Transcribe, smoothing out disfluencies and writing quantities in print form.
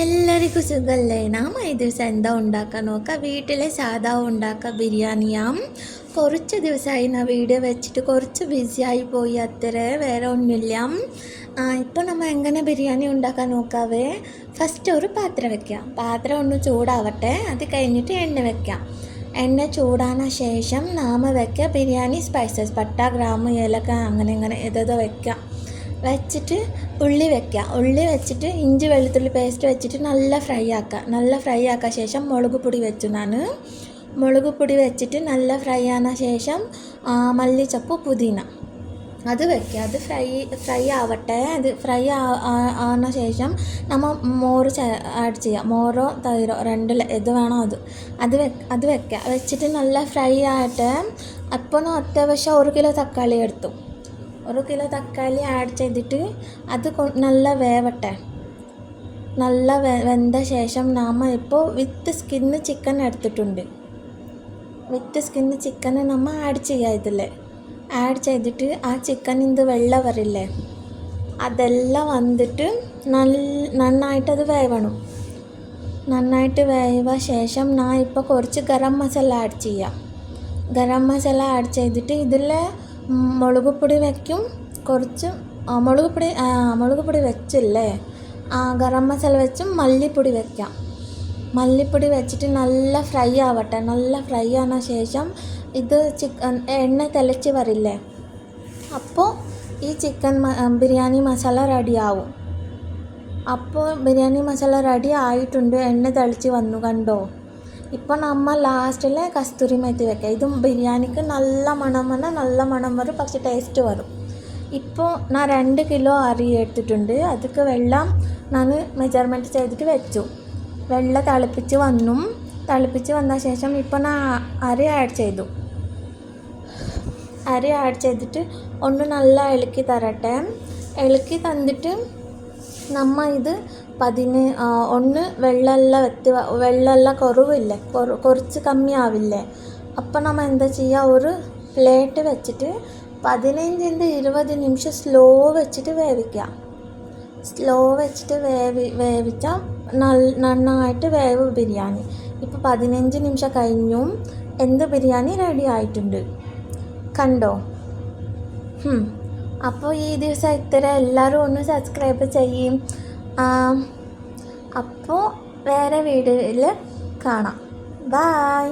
എല്ലാവർക്കും സുഖമല്ലേ? നാം ഈ ദിവസം എന്താ ഉണ്ടാക്കാൻ നോക്കാം. വീട്ടിലെ സാധാ ഉണ്ടാക്കുക ബിരിയാണിയാം. കുറച്ച് ദിവസമായി ഞാൻ വീഡിയോ വെച്ചിട്ട് കുറച്ച് ബിസിയായി പോയി, അത്ര വേറെ ഒന്നുമില്ല. ഇപ്പോൾ നമ്മൾ എങ്ങനെ ബിരിയാണി ഉണ്ടാക്കാൻ നോക്കാവേ. ഫസ്റ്റ് ഒരു പാത്രം വെക്കാം. പാത്രം ഒന്ന് ചൂടാവട്ടെ. അത് കഴിഞ്ഞിട്ട് എണ്ണ വെക്കാം. എണ്ണ ചൂടാന ശേഷം നാമ വെക്കുക ബിരിയാണി സ്പൈസസ്, പട്ട, ഗ്രാമ്പ്, ഏലക്ക, അങ്ങനെ ഏതോ വെക്കാം. വെച്ചിട്ട് ഉള്ളി വെച്ചിട്ട് ഇഞ്ചി വെളുത്തുള്ളി പേസ്റ്റ് വെച്ചിട്ട് നല്ല ഫ്രൈ ആക്കുക ശേഷം മുളക് പൊടി വെച്ചു. മുളക് പൊടി വെച്ചിട്ട് നല്ല ഫ്രൈ ആന ശേഷം മല്ലിച്ചപ്പ്, പുതിന അത് വെക്കുക. അത് ഫ്രൈ ആവട്ടെ. അത് ഫ്രൈ ആവുന്ന ശേഷം നമ്മൾ മോര് ആഡ് ചെയ്യുക. മോരോ തൈരോ ഏത് വേണോ അത് വെക്കുക. വെച്ചിട്ട് നല്ല ഫ്രൈ ആയിട്ട് അപ്പോൾ അത്യാവശ്യം 1 കിലോ തക്കാളി എടുത്തു. 1 കിലോ തക്കാളി ആഡ് ചെയ്തിട്ട് അത് നല്ല വേവട്ടെ. നല്ല വെന്ത ശേഷം നമ്മൾ ഇപ്പോൾ വിത്ത് സ്കിന്ന് ചിക്കൻ എടുത്തിട്ടുണ്ട്. വിത്ത് സ്കിന്ന് ചിക്കൻ നമ്മൾ ആഡ് ചെയ്യുക. ഇതിൽ ആഡ് ചെയ്തിട്ട് ആ ചിക്കനിൻ്റെ വെള്ളം വരില്ലേ, അതെല്ലാം വന്നിട്ട് നന്നായിട്ടത് വേവണം. നന്നായിട്ട് വേവ ശേഷം ഞാൻ ഇപ്പോൾ കുറച്ച് ഗരം മസാല ആഡ് ചെയ്യാം. ഗരം മസാല ആഡ് ചെയ്തിട്ട് ഇതിൽ മുളക് പൊടി വയ്ക്കും. കുറച്ച് മുളക് പൊടി വെച്ചില്ലേ, ഗരം മസാല വെച്ചും മല്ലിപ്പൊടി വയ്ക്കാം. മല്ലിപ്പൊടി വെച്ചിട്ട് നല്ല ഫ്രൈ ആവട്ടെ. നല്ല ഫ്രൈ ആന ശേഷം ഇത് എണ്ണ തിളച്ച് വരില്ലേ, അപ്പോൾ ഈ ബിരിയാണി മസാല റെഡി ആവും. അപ്പോൾ ബിരിയാണി മസാല റെഡി ആയിട്ടുണ്ട്. എണ്ണ തിളച്ച് വന്നു, കണ്ടോ? ഇപ്പോൾ നമ്മൾ ലാസ്റ്റിൽ കസ്തൂരി മേത്തി വെക്കുക. ഇതും ബിരിയാണിക്ക് നല്ല മണം വരും, പക്ഷെ ടേസ്റ്റ് വരും. ഇപ്പോൾ ഞാൻ 2 കിലോ അരി എടുത്തിട്ടുണ്ട്. അതൊക്കെ വെള്ളം ഞാൻ മെജർമെൻറ്റ് ചെയ്തിട്ട് വെച്ചു. വെള്ളം തിളപ്പിച്ച് വന്ന ശേഷം ഇപ്പോൾ ഞാൻ അരി ആഡ് ചെയ്തിട്ട് ഒന്ന് നല്ല ഇളക്കി തരട്ടെ. ഇളക്കി തന്നിട്ട് നമ്മൾ ഇത് ഒന്ന് വെള്ളമെല്ലാം കുറവില്ലേ, കുറച്ച് കമ്മിയാവില്ലേ, അപ്പം നമ്മൾ എന്താ ചെയ്യുക, ഒരു പ്ലേറ്റ് വെച്ചിട്ട് 15-20 നിമിഷം സ്ലോ വെച്ചിട്ട് വേവിക്കുക. സ്ലോ വെച്ചിട്ട് വേവിച്ചാൽ നന്നായിട്ട് വേവ് ബിരിയാണി. ഇപ്പോൾ 15 നിമിഷം കഴിഞ്ഞു. ബിരിയാണി റെഡി ആയിട്ടുണ്ട്, കണ്ടോ? അപ്പോൾ ഈ ദിവസം ഇത്ര എല്ലാവരും ഒന്ന് സബ്സ്ക്രൈബ് ചെയ്യും. അപ്പോൾ വേറെ വീഡിയോയിൽ കാണാം. ബൈ.